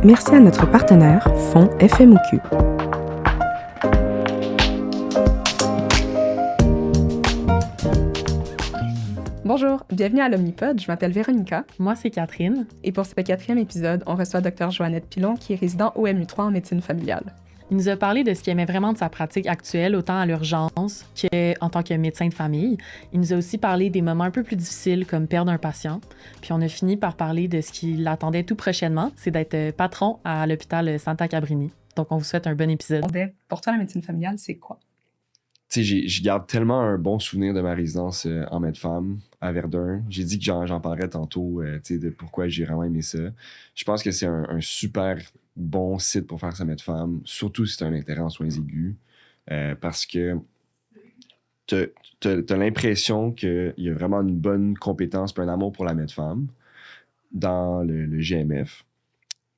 Merci à notre partenaire, Fonds FMOQ. Bonjour, bienvenue à l'Omnipod, je m'appelle Véronica. Moi, c'est Catherine. Et pour ce 4e épisode, on reçoit Dr Joannette Pilon, qui est résident au MU3 en médecine familiale. Il nous a parlé de ce qu'il aimait vraiment de sa pratique actuelle, autant à l'urgence qu'en tant que médecin de famille. Il nous a aussi parlé des moments un peu plus difficiles, comme perdre un patient. Puis on a fini par parler de ce qui l'attendait tout prochainement, c'est d'être patron à l'hôpital Santa Cabrini. Donc, on vous souhaite un bon épisode. Pour toi, la médecine familiale, c'est quoi? Tu sais, je garde tellement un bon souvenir de ma résidence en med-femme à Verdun. J'ai dit que j'en parlerais tantôt, tu sais, de pourquoi j'ai vraiment aimé ça. Je pense que c'est un super bon site pour faire sa med-femme, surtout si tu as un intérêt en soins aigus, parce que t'as l'impression qu'il y a vraiment une bonne compétence et un amour pour la med-femme dans le GMF.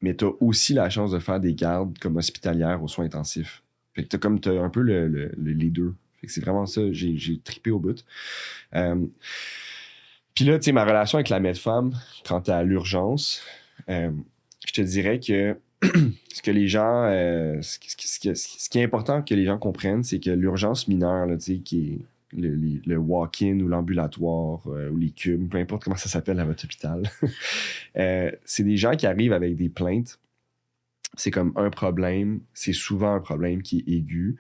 Mais tu as aussi la chance de faire des gardes comme hospitalières aux soins intensifs. Fait que t'as un peu les deux. Fait que c'est vraiment ça, j'ai trippé au bout. Puis là, tu sais, ma relation avec la med-femme, quant à l'urgence, je te dirais que ce que les gens... ce qui est important que les gens comprennent, c'est que l'urgence mineure, là, tu sais, qui est le walk-in ou l'ambulatoire ou les cubes, peu importe comment ça s'appelle à votre hôpital, c'est des gens qui arrivent avec des plaintes. C'est comme un problème, c'est souvent un problème qui est aigu.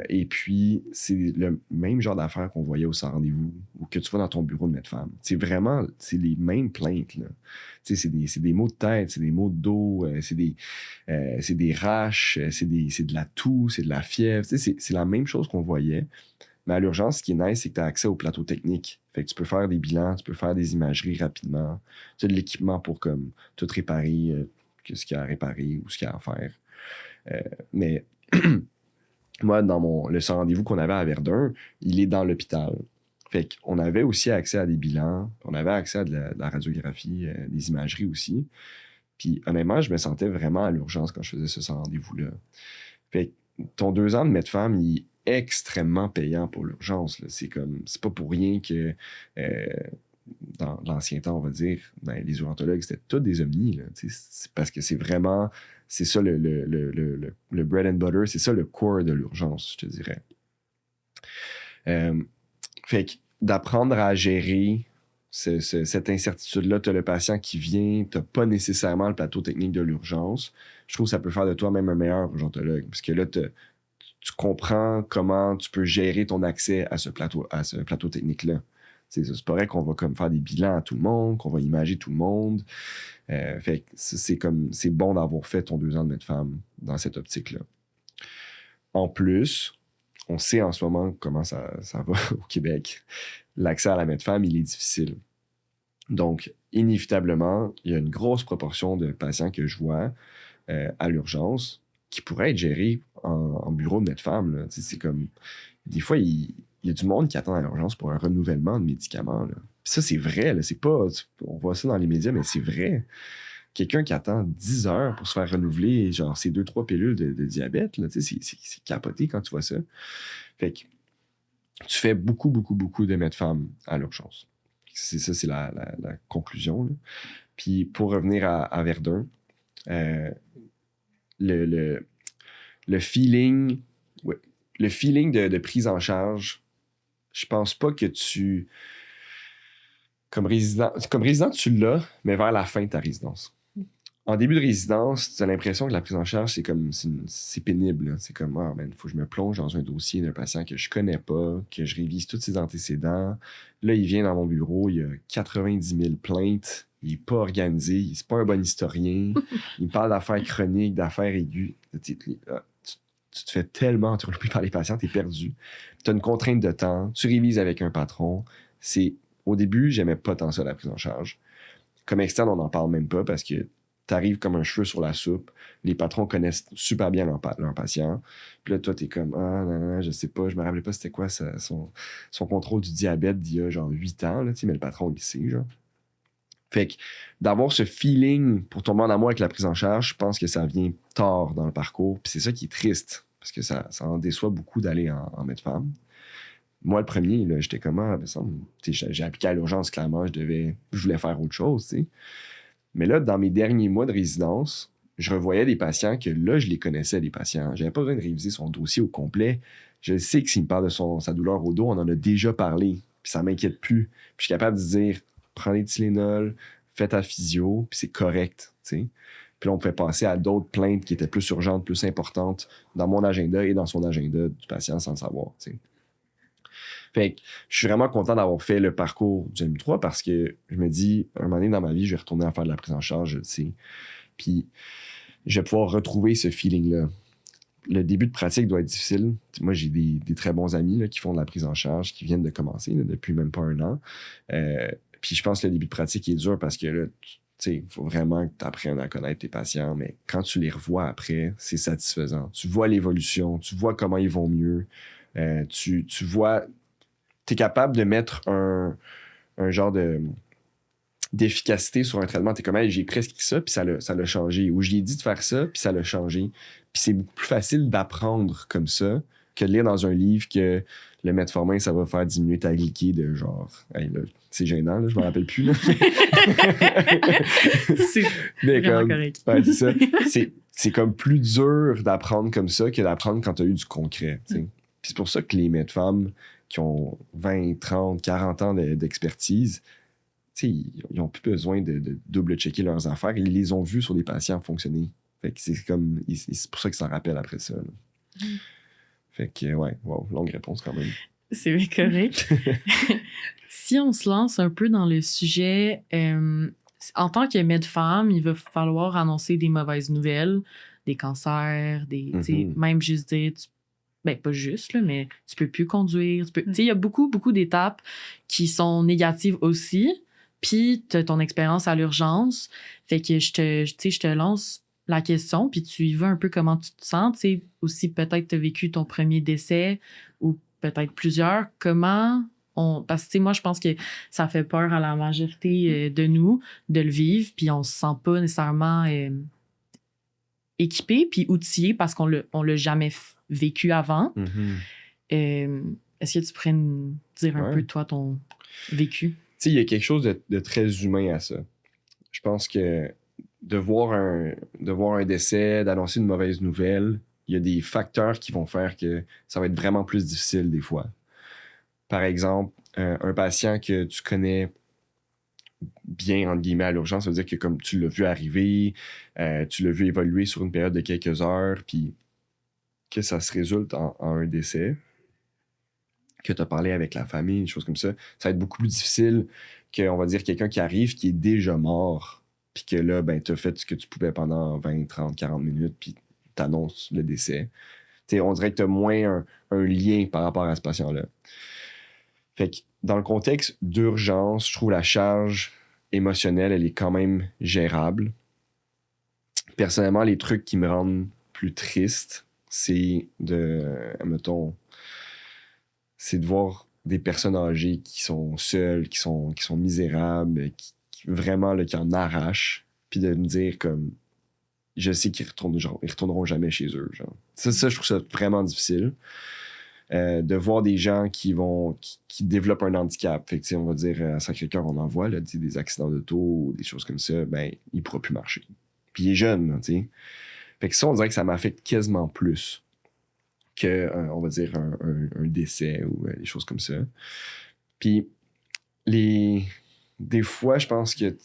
Et puis, c'est le même genre d'affaires qu'on voyait au sans rendez-vous ou que tu vois dans ton bureau de med-femme. C'est vraiment, c'est les mêmes plaintes, là. Tu sais, c'est des maux de tête, c'est des maux de dos, c'est des raches, c'est de la toux, c'est de la fièvre. Tu sais, c'est la même chose qu'on voyait. Mais à l'urgence, ce qui est nice, c'est que tu as accès au plateau technique. Fait que tu peux faire des bilans, tu peux faire des imageries rapidement. Tu as de l'équipement pour comme tout réparer, ce qu'il y a à réparer ou ce qu'il y a à faire. Mais moi, dans le sans rendez-vous qu'on avait à Verdun, il est dans l'hôpital. Fait qu'on avait aussi accès à des bilans, on avait accès à de la radiographie, des imageries aussi. Puis honnêtement, je me sentais vraiment à l'urgence quand je faisais ce sans rendez-vous-là. Fait que ton 2 ans de med-femme, il est extrêmement payant pour l'urgence, là. C'est pas pour rien que dans l'ancien temps, on va dire, les urgentologues, c'était tous des omnis, là. C'est parce que c'est vraiment, c'est ça le bread and butter, c'est ça le core de l'urgence, je te dirais. Fait que d'apprendre à gérer cette incertitude-là, tu as le patient qui vient, tu n'as pas nécessairement le plateau technique de l'urgence. Je trouve que ça peut faire de toi même un meilleur urgentologue, parce que là, tu comprends comment tu peux gérer ton accès à ce plateau technique-là. C'est pas vrai qu'on va comme faire des bilans à tout le monde, qu'on va imager tout le monde. Fait que c'est bon d'avoir fait ton 2 ans de med-femme dans cette optique-là. En plus, on sait en ce moment comment ça va au Québec. L'accès à la med-femme, il est difficile. Donc, inévitablement, il y a une grosse proportion de patients que je vois à l'urgence qui pourraient être gérés en bureau de med-femme, là. C'est comme... Des fois, il y a du monde qui attend à l'urgence pour un renouvellement de médicaments, là. Puis ça, c'est vrai, là. C'est pas... On voit ça dans les médias, mais c'est vrai. Quelqu'un qui attend 10 heures pour se faire renouveler, genre, ses 2-3 pilules de diabète, là, c'est capoté quand tu vois ça. Fait que tu fais beaucoup, beaucoup, beaucoup de med-femme à l'urgence. C'est la conclusion, là. Puis pour revenir à Verdun, le feeling... Ouais, le feeling de prise en charge, je pense pas que tu... Comme résident, tu l'as, mais vers la fin de ta résidence. En début de résidence, tu as l'impression que la prise en charge, c'est pénible, là. C'est comme, il faut que je me plonge dans un dossier d'un patient que je connais pas, que je révise tous ses antécédents. Là, il vient dans mon bureau, il y a 90 000 plaintes, il est pas organisé, c'est pas un bon historien, il me parle d'affaires chroniques, d'affaires aiguës. Tu te fais tellement interromper par les patients, t'es perdu. Tu as une contrainte de temps, tu révises avec un patron. Au début, j'aimais pas tant ça, la prise en charge. Comme externe, on n'en parle même pas parce que t'arrives comme un cheveu sur la soupe. Les patrons connaissent super bien leurs patients. Puis là, toi, t'es comme, non, je sais pas, je me rappelais pas c'était quoi son contrôle du diabète d'il y a genre 8 ans, là, mais le patron, il sait, genre. Fait que d'avoir ce feeling pour tomber en amour avec la prise en charge, je pense que ça vient tard dans le parcours. Puis c'est ça qui est triste, parce que ça en déçoit beaucoup d'aller en med-femme. Moi, le premier, là, j'étais comment? J'ai appliqué à l'urgence, clairement, je voulais faire autre chose, tu sais. Mais là, dans mes derniers mois de résidence, je revoyais des patients que là, je les connaissais, des patients. J'avais pas besoin de réviser son dossier au complet. Je sais que s'il me parle de sa douleur au dos, on en a déjà parlé, puis ça m'inquiète plus. Puis je suis capable de dire, prends des Tylenol, fais ta physio, puis c'est correct, tu sais. Puis là, on pouvait passer à d'autres plaintes qui étaient plus urgentes, plus importantes dans mon agenda et dans son agenda du patient sans le savoir, tu sais. Fait que je suis vraiment content d'avoir fait le parcours du MU3 parce que je me dis, un moment donné dans ma vie, je vais retourner à faire de la prise en charge, je le sais. Puis je vais pouvoir retrouver ce feeling-là. Le début de pratique doit être difficile. Moi, j'ai des très bons amis là, qui font de la prise en charge, qui viennent de commencer là, depuis même pas un an. Puis je pense que le début de pratique est dur parce que là, il faut vraiment que tu apprennes à connaître tes patients, mais quand tu les revois après, c'est satisfaisant. Tu vois l'évolution, tu vois comment ils vont mieux. Tu vois, tu es capable de mettre un genre d'efficacité sur un traitement. T'es comme, hey, j'ai prescrit ça, puis ça l'a changé. Ou j'ai dit de faire ça, puis ça l'a changé. Puis c'est beaucoup plus facile d'apprendre comme ça que de lire dans un livre que le metformin, ça va faire diminuer ta glycée de genre... Hey, là, c'est gênant, là, je me rappelle plus. Là. C'est Mais vraiment comme, correct. ouais, c'est ça. C'est comme plus dur d'apprendre comme ça que d'apprendre quand tu as eu du concret. T'sais. Puis c'est pour ça que les medfemmes qui ont 20, 30, 40 ans d'expertise, ils n'ont plus besoin de double-checker leurs affaires. Ils les ont vus sur des patients fonctionner. Fait que c'est comme... C'est pour ça qu'ils s'en rappellent après ça. Là. Fait que, ouais, wow, longue réponse quand même. C'est bien correct. Si on se lance un peu dans le sujet, en tant que med-femme, il va falloir annoncer des mauvaises nouvelles, des cancers, même juste dire... pas juste, là, mais tu peux plus conduire. Il y a beaucoup, beaucoup d'étapes qui sont négatives aussi. Puis, tu as ton expérience à l'urgence. Fait que je te lance la question, puis tu y vas un peu comment tu te sens. T'sais, aussi, peut-être tu as vécu ton premier décès ou peut-être plusieurs. Parce que moi, je pense que ça fait peur à la majorité de nous de le vivre, puis on se sent pas nécessairement équipé puis outillé parce qu'on l'a jamais vécu avant. Est-ce que tu pourrais nous dire un peu, toi, ton vécu? Il y a quelque chose de très humain à ça. Je pense que de voir un décès, d'annoncer une mauvaise nouvelle, il y a des facteurs qui vont faire que ça va être vraiment plus difficile des fois. Par exemple, un patient que tu connais bien, entre guillemets, à l'urgence, ça veut dire que comme tu l'as vu arriver, tu l'as vu évoluer sur une période de quelques heures, puis que ça se résulte en un décès, que tu as parlé avec la famille, des choses comme ça va être beaucoup plus difficile qu'on va dire quelqu'un qui arrive qui est déjà mort, puis que là, ben, tu as fait ce que tu pouvais pendant 20, 30, 40 minutes, puis tu annonces le décès. T'sais, on dirait que tu as moins un lien par rapport à ce patient-là. Fait que dans le contexte d'urgence, je trouve la charge émotionnelle, elle est quand même gérable. Personnellement, les trucs qui me rendent plus triste, c'est c'est de voir des personnes âgées qui sont seules, qui sont misérables, vraiment là, qui en arrachent, puis de me dire comme je sais qu'ils retourneront jamais chez eux. Genre. Ça, je trouve ça vraiment difficile. De voir des gens qui développent un handicap. Fait que, on va dire, à Sacré-Cœur, on en voit là, des accidents d'auto, des choses comme ça, ben, il ne pourra plus marcher. Puis il est jeune, tu sais. Fait que ça, on dirait que ça m'affecte quasiment plus que, on va dire, un décès ou des choses comme ça. Puis des fois, je pense que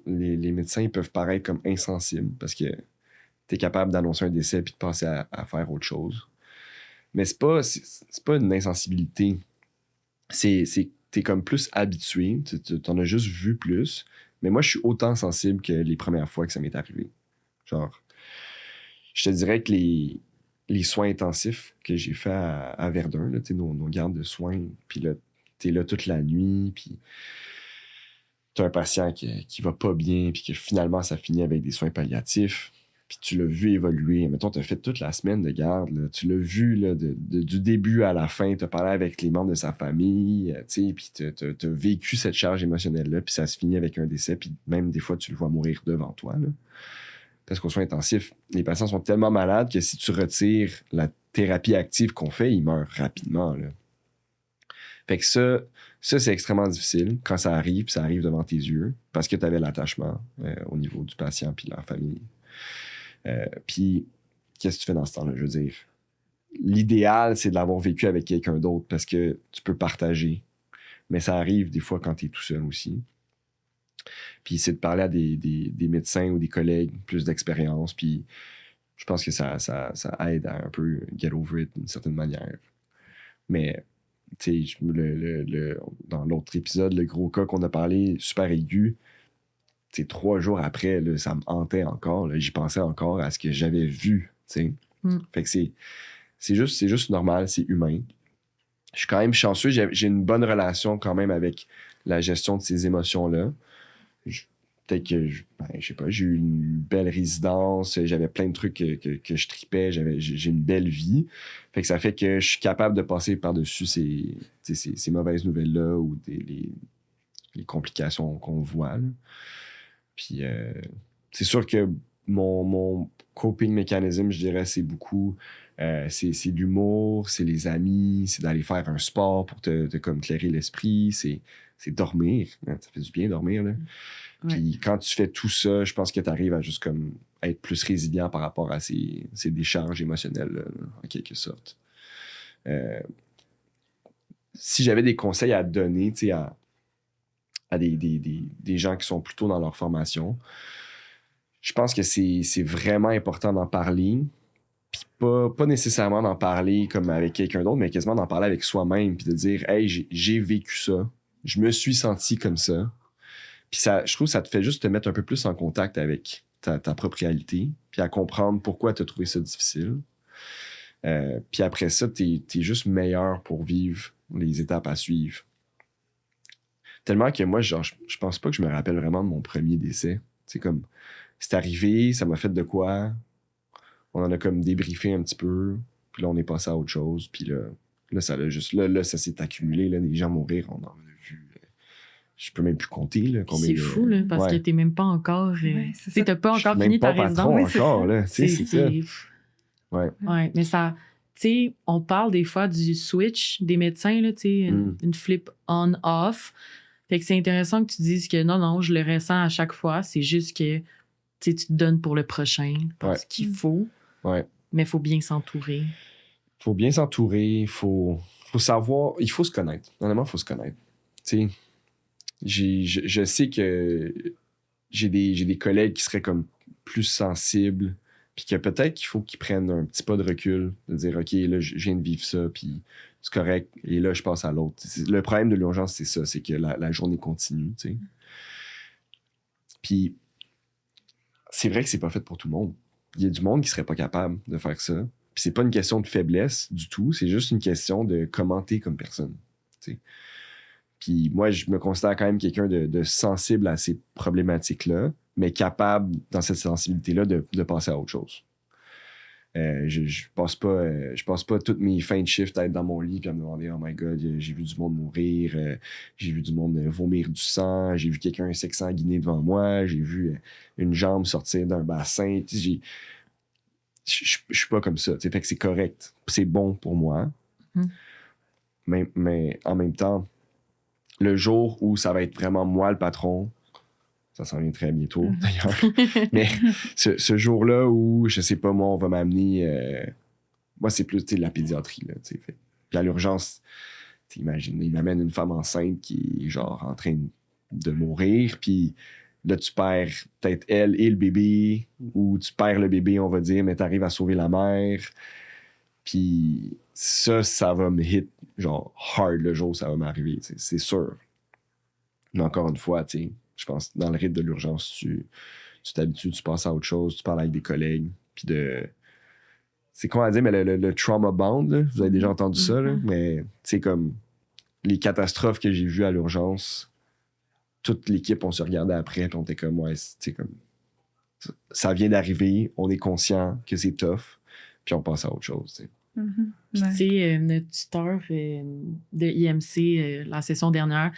les médecins ils peuvent paraître comme insensibles parce que tu es capable d'annoncer un décès puis de passer à faire autre chose. Mais c'est pas une insensibilité. T'es comme plus habitué. T'en as juste vu plus. Mais moi, je suis autant sensible que les premières fois que ça m'est arrivé. Genre, je te dirais que les soins intensifs que j'ai fait à Verdun, là, nos gardes de soins, puis là, t'es là toute la nuit, puis t'as un patient qui va pas bien, puis que finalement, ça finit avec des soins palliatifs. Puis tu l'as vu évoluer. Mettons, tu as fait toute la semaine de garde. Là. Tu l'as vu là, du début à la fin. Tu as parlé avec les membres de sa famille. Puis tu as vécu cette charge émotionnelle-là. Puis ça se finit avec un décès. Puis même des fois, tu le vois mourir devant toi. Là. Parce qu'aux soins intensifs, les patients sont tellement malades que si tu retires la thérapie active qu'on fait, ils meurent rapidement. Là. Fait que ça, c'est extrêmement difficile quand ça arrive devant tes yeux parce que tu avais l'attachement au niveau du patient puis de leur famille. Puis, qu'est-ce que tu fais dans ce temps-là? Je veux dire, l'idéal, c'est de l'avoir vécu avec quelqu'un d'autre parce que tu peux partager. Mais ça arrive des fois quand tu es tout seul aussi. Puis c'est de parler à des médecins ou des collègues, plus d'expérience. Puis je pense que ça aide à un peu get over it d'une certaine manière. Mais, tu sais, dans l'autre épisode, le gros cas qu'on a parlé, super aigu, tu sais, 3 jours après, là, ça me hantait encore. Là, j'y pensais encore à ce que j'avais vu, tu sais. Fait que c'est juste normal, c'est humain. Je suis quand même chanceux, j'ai une bonne relation quand même avec la gestion de ces émotions-là. Peut-être que, je sais pas, j'ai eu une belle résidence, j'avais plein de trucs que je tripais, j'ai une belle vie. Fait que ça fait que je suis capable de passer par-dessus ces mauvaises nouvelles-là ou les complications qu'on voit. Là. Puis c'est sûr que mon coping mécanisme, je dirais, c'est beaucoup... c'est l'humour, c'est les amis, c'est d'aller faire un sport pour te comme clairer l'esprit, c'est dormir. Hein, ça fait du bien dormir, là. Puis quand tu fais tout ça, je pense que tu arrives à juste comme être plus résilient par rapport à ces décharges émotionnelles, là, en quelque sorte. Si j'avais des conseils à donner, tu sais, à des gens qui sont plutôt dans leur formation, je pense que c'est vraiment important d'en parler. Puis pas nécessairement d'en parler comme avec quelqu'un d'autre, mais quasiment d'en parler avec soi-même, puis de dire « Hey, j'ai vécu ça. Je me suis senti comme ça. » Puis ça, je trouve que ça te fait juste te mettre un peu plus en contact avec ta propre réalité, puis à comprendre pourquoi tu as trouvé ça difficile. Puis après ça, t'es juste meilleur pour vivre les étapes à suivre. Tellement que moi, genre, je pense pas que je me rappelle vraiment de mon premier décès. C'est comme, c'est arrivé, ça m'a fait de quoi. On en a comme débriefé un petit peu, puis là, on est passé à autre chose, puis là ça l'a juste... Là, ça s'est accumulé, là, des gens mourir, on en a vu... Je peux même plus compter, là, combien... C'est fou, là, parce que t'es même pas encore... tu sais, t'as pas encore fini ta résidence. Même pas patron encore, là, tu sais, c'est ça. Ouais, mais ça... Tu sais, on parle des fois du switch des médecins, là, tu sais, une flip on-off. Fait que c'est intéressant que tu dises que non, je le ressens à chaque fois, c'est juste que tu te donnes pour le prochain, parce qu'il faut. Ouais. Mais il faut bien s'entourer. Il faut bien s'entourer, il faut savoir, il faut se connaître. Honnêtement, il faut se connaître. Tu sais, je sais que j'ai des collègues qui seraient comme plus sensibles, puis que peut-être qu'il faut qu'ils prennent un petit pas de recul, de dire, OK, là, je viens de vivre ça, puis c'est correct, et là, je passe à l'autre. Le problème de l'urgence, c'est ça, c'est que la journée continue, tu sais. Puis, c'est vrai que c'est pas fait pour tout le monde. Il y a du monde qui serait pas capable de faire ça. Puis c'est pas une question de faiblesse du tout, c'est juste une question de comment t'es comme personne. T'sais. Puis moi, je me considère quand même quelqu'un de sensible à ces problématiques-là, mais capable, dans cette sensibilité-là, de passer à autre chose. Je passe pas toutes mes fins de shift à être dans mon lit puis à me demander « Oh my God, j'ai vu du monde mourir, j'ai vu du monde vomir du sang, j'ai vu quelqu'un s'exsanguiner devant moi, j'ai vu une jambe sortir d'un bassin. » Je suis pas comme ça. Fait que c'est correct. C'est bon pour moi. Mais en même temps, le jour où ça va être vraiment moi le patron, ça s'en vient très bientôt, d'ailleurs. Mais ce jour-là où, je sais pas, moi, on va m'amener... moi, c'est plus la pédiatrie. Là, fait. Puis à l'urgence, imagine, il m'amène une femme enceinte qui est genre en train de mourir. Puis là, tu perds peut-être elle et le bébé, ou tu perds le bébé, on va dire, mais tu arrives à sauver la mère. Puis ça va me hit genre hard le jour où ça va m'arriver. C'est sûr. Mais encore une fois, je pense dans le rythme de l'urgence, tu t'habitues, tu passes à autre chose, tu parles avec des collègues, puis c'est quoi à dire, mais le trauma bond, là, vous avez déjà entendu ça, là, mais c'est comme les catastrophes que j'ai vues à l'urgence, toute l'équipe, on se regardait après, puis on était comme, ouais, c'est comme, ça vient d'arriver, on est conscient que c'est tough, puis on passe à autre chose, t'sais. Puis tu sais, notre tuteur de IMC, la session dernière,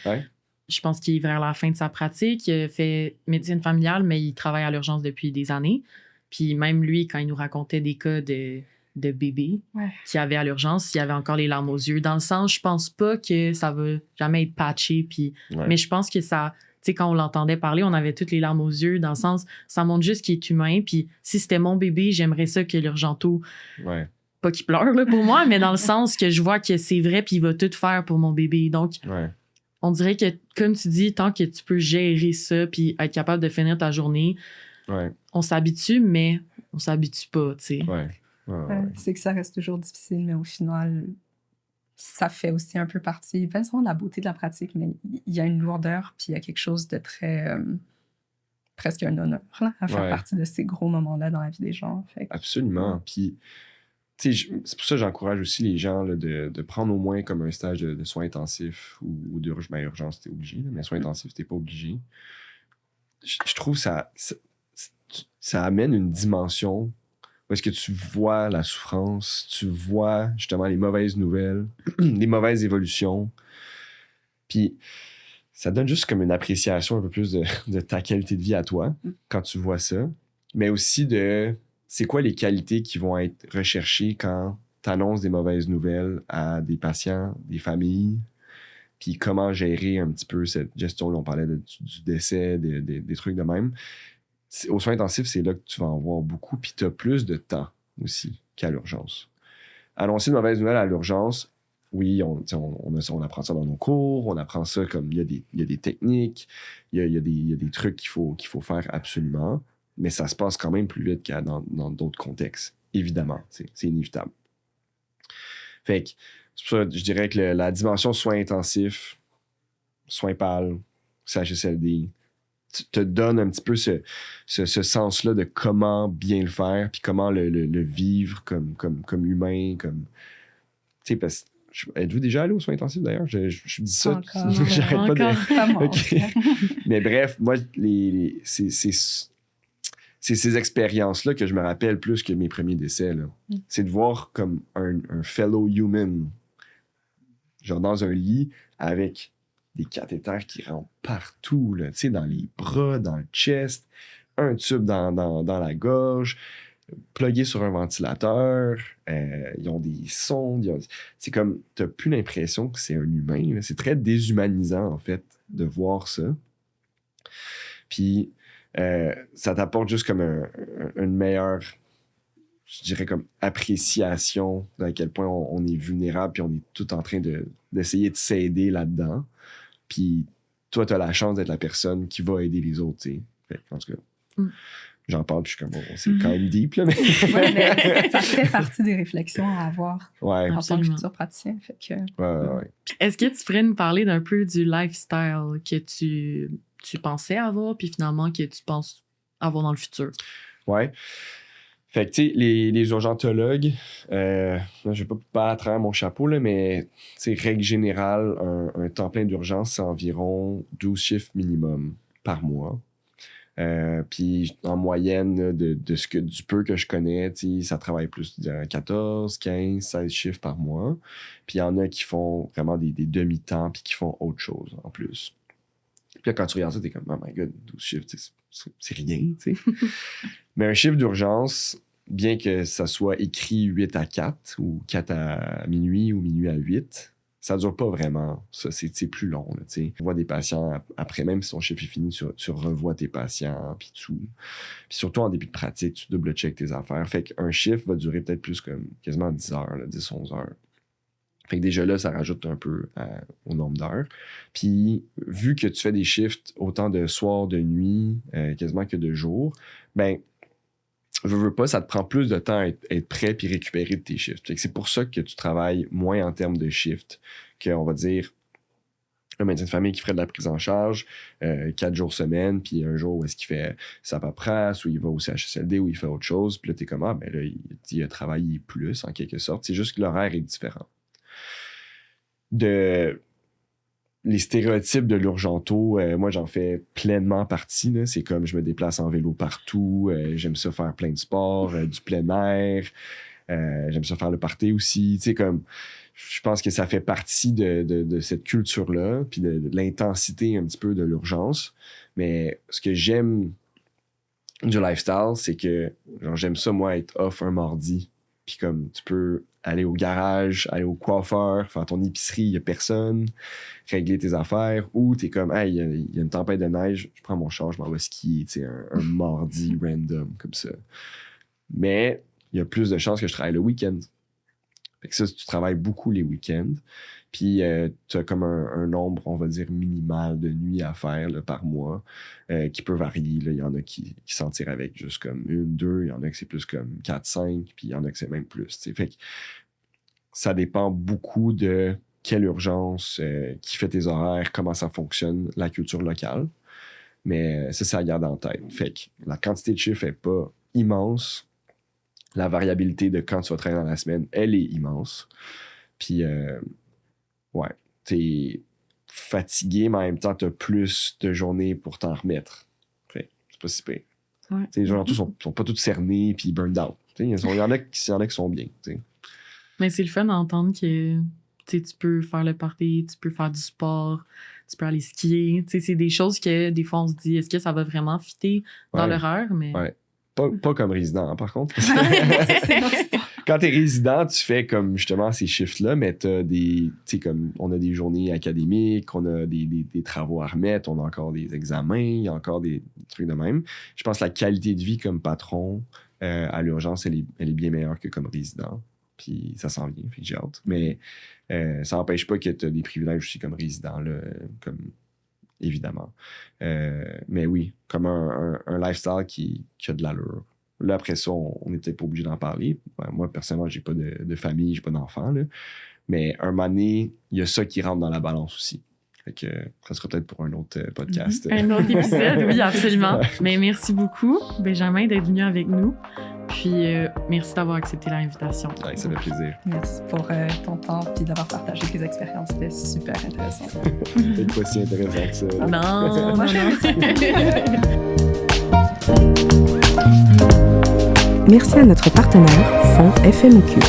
je pense qu'il est vers la fin de sa pratique. Il a fait médecine familiale, mais il travaille à l'urgence depuis des années. Puis même lui, quand il nous racontait des cas de bébés qui avaient à l'urgence, il avait encore les larmes aux yeux. Dans le sens, je pense pas que ça va jamais être patché. Puis, mais je pense que ça sais, quand on l'entendait parler, on avait toutes les larmes aux yeux, dans le sens, ça montre juste qu'il est humain. Puis si c'était mon bébé, j'aimerais ça que l'urgento, Ouais. pas qu'il pleure là, pour moi, mais dans le sens que je vois que c'est vrai, puis il va tout faire pour mon bébé. Donc, Ouais. on dirait que, comme tu dis, tant que tu peux gérer ça, puis être capable de finir ta journée, Ouais. on s'habitue, mais on s'habitue pas, tu sais. Ouais. Ouais. C'est que ça reste toujours difficile, mais au final, ça fait aussi un peu partie, pas seulement de la beauté de la pratique, mais il y a une lourdeur, puis il y a quelque chose de très, presque un honneur là, à faire Ouais. partie de ces gros moments-là dans la vie des gens. Fait que, Absolument. Puis, tu sais, c'est pour ça que j'encourage aussi les gens là, de prendre au moins comme un stage de soins intensifs ou d'urgence, t'es obligé, là, mais soins intensifs, t'es pas obligé. Je trouve ça amène une dimension où est-ce que tu vois la souffrance, tu vois justement les mauvaises nouvelles, les mauvaises évolutions. Puis ça donne juste comme une appréciation un peu plus de ta qualité de vie à toi quand tu vois ça. Mais aussi de c'est quoi les qualités qui vont être recherchées quand tu annonces des mauvaises nouvelles à des patients, des familles. Puis comment gérer un petit peu cette gestion. Là, on parlait du décès, des trucs de même. Aux soins intensifs, c'est là que tu vas en voir beaucoup. Puis tu as plus de temps aussi qu'à l'urgence. Annoncer une mauvaise nouvelle à l'urgence, oui, on apprend ça dans nos cours, on apprend ça comme il y a des techniques, il y a des trucs qu'il faut faire absolument, mais ça se passe quand même plus vite que dans d'autres contextes, évidemment, c'est inévitable. Fait que c'est pour ça que je dirais que la dimension soins intensifs, soins PAL, CHSLD, te donne un petit peu ce sens-là de comment bien le faire, puis comment le vivre comme humain, comme... Tu sais, parce que... Êtes-vous déjà allé aux soins intensifs, d'ailleurs? Je dis ça. Encore. J'arrête pas de... Vraiment. OK. Mais bref, moi, c'est ces expériences-là que je me rappelle plus que mes premiers décès. Là. C'est de voir comme un fellow human, genre dans un lit, avec des cathéters qui rentrent partout, là, tu sais, dans les bras, dans le chest, un tube dans la gorge, plugué sur un ventilateur, ils ont des sondes, c'est comme, t'as plus l'impression que c'est un humain, là. C'est très déshumanisant, en fait, de voir ça. Puis, ça t'apporte juste comme une meilleure, je dirais comme appréciation à quel point on est vulnérable, puis on est tout en train d'essayer de s'aider là-dedans. Puis toi, t'as la chance d'être la personne qui va aider les autres, tu sais. Fait que, en tout cas, j'en parle, puis je suis comme, bon, c'est quand même deep, là, mais... Ouais, mais ça fait partie des réflexions à avoir Ouais. en tant que Absolument. futur praticien. Fait que, Ouais. Est-ce que tu pourrais nous parler d'un peu du lifestyle que tu pensais avoir, puis finalement que tu penses avoir dans le futur? Ouais. Fait que, tu sais, les urgentologues, là, je vais pas à travers mon chapeau, là, mais, tu sais, règle générale, un temps plein d'urgence, c'est environ 12 chiffres minimum par mois. Puis en moyenne, là, du peu que je connais, tu sais, ça travaille plus de 14, 15, 16 chiffres par mois. Puis il y en a qui font vraiment des demi-temps puis qui font autre chose en plus. Puis là, quand tu regardes ça, t'es comme, oh my god, 12 chiffres, c'est rien, tu sais. Mais un chiffre d'urgence, bien que ça soit écrit 8 à 4 ou 4 à minuit ou minuit à 8, ça dure pas vraiment. Ça, c'est plus long, là, tu sais. Tu vois des patients, après, même si ton chiffre est fini, tu revois tes patients, puis tout. Puis surtout en début de pratique, tu double-check tes affaires. Fait qu'un chiffre va durer peut-être plus comme quasiment 10 heures, là, 10, 11 heures. Fait que déjà là, ça rajoute un peu au nombre d'heures. Puis, vu que tu fais des shifts autant de soir, de nuit, quasiment que de jour, ben, veux pas, ça te prend plus de temps à être prêt puis récupérer de tes shifts. Fait que c'est pour ça que tu travailles moins en termes de shifts qu'on va dire un médecin de famille qui ferait de la prise en charge 4 jours semaine, puis un jour où est-ce qu'il fait sa paperasse, ou il va au CHSLD, ou il fait autre chose, puis là, t'es comme, ah, ben là, il a travaillé plus, en quelque sorte. C'est juste que l'horaire est différent. Les stéréotypes de l'urgento, moi, j'en fais pleinement partie. Là. C'est comme je me déplace en vélo partout. J'aime ça faire plein de sports, du plein air. J'aime ça faire le party aussi. Tu sais, comme, je pense que ça fait partie de cette culture-là, puis de l'intensité un petit peu de l'urgence. Mais ce que j'aime du lifestyle, c'est que genre, j'aime ça, moi, être off un mardi, puis comme tu peux aller au garage, aller au coiffeur, faire ton épicerie, il n'y a personne, régler tes affaires, ou t'es comme, hey, il y a une tempête de neige, je prends mon char, je m'en vais skier, tu sais, un mardi random comme ça. Mais il y a plus de chances que je travaille le week-end. Fait que ça, tu travailles beaucoup les week-ends. Puis, tu as comme un nombre, on va dire, minimal de nuits à faire là, par mois, qui peut varier. Là. Il y en a qui s'en tirent avec juste comme 1, 2. Il y en a que c'est plus comme 4, 5. Puis, il y en a que c'est même plus. T'sais. Fait que ça dépend beaucoup de quelle urgence, qui fait tes horaires, comment ça fonctionne, la culture locale. Mais ça à garder en tête. Fait que la quantité de chiffres n'est pas immense. La variabilité de quand tu vas travailler dans la semaine, elle est immense. Puis, ouais, t'es fatigué, mais en même temps, t'as plus de journées pour t'en remettre. Fait, c'est pas si pire. Ouais. Les gens sont pas tous cernés puis burned out. Il y en a qui sont bien. T'sais. Mais c'est le fun d'entendre que tu peux faire le party, tu peux faire du sport, tu peux aller skier. C'est des choses que des fois on se dit, est-ce que ça va vraiment fitter dans l'horaire? Mais... Ouais. Pas comme résident, hein, par contre. Quand t'es résident, tu fais comme justement ces shifts-là, mais t'as des. Tu sais, comme on a des journées académiques, on a des travaux à remettre, on a encore des examens, il y a encore des trucs de même. Je pense que la qualité de vie comme patron à l'urgence, elle est bien meilleure que comme résident. Puis ça s'en vient, fait que j'ai hâte. Mais ça n'empêche pas que t'as des privilèges aussi comme résident, là, comme. Évidemment. Mais oui, comme un lifestyle qui a de l'allure. Là, après ça, on n'est peut-être pas obligé d'en parler. Moi, personnellement, j'ai pas de famille, j'ai pas d'enfants. Là. Mais un moment donné, il y a ça qui rentre dans la balance aussi. Fait que ça sera peut-être pour un autre podcast. Un autre épisode, oui, absolument. Mais merci beaucoup, Benjamin, d'être venu avec nous. Puis, merci d'avoir accepté l'invitation. Ouais, ça fait plaisir. Merci pour ton temps et d'avoir partagé tes expériences. C'était super intéressant. Peut-être pas si intéressant que ça. Non. Merci à notre partenaire, Fonds FMEQ.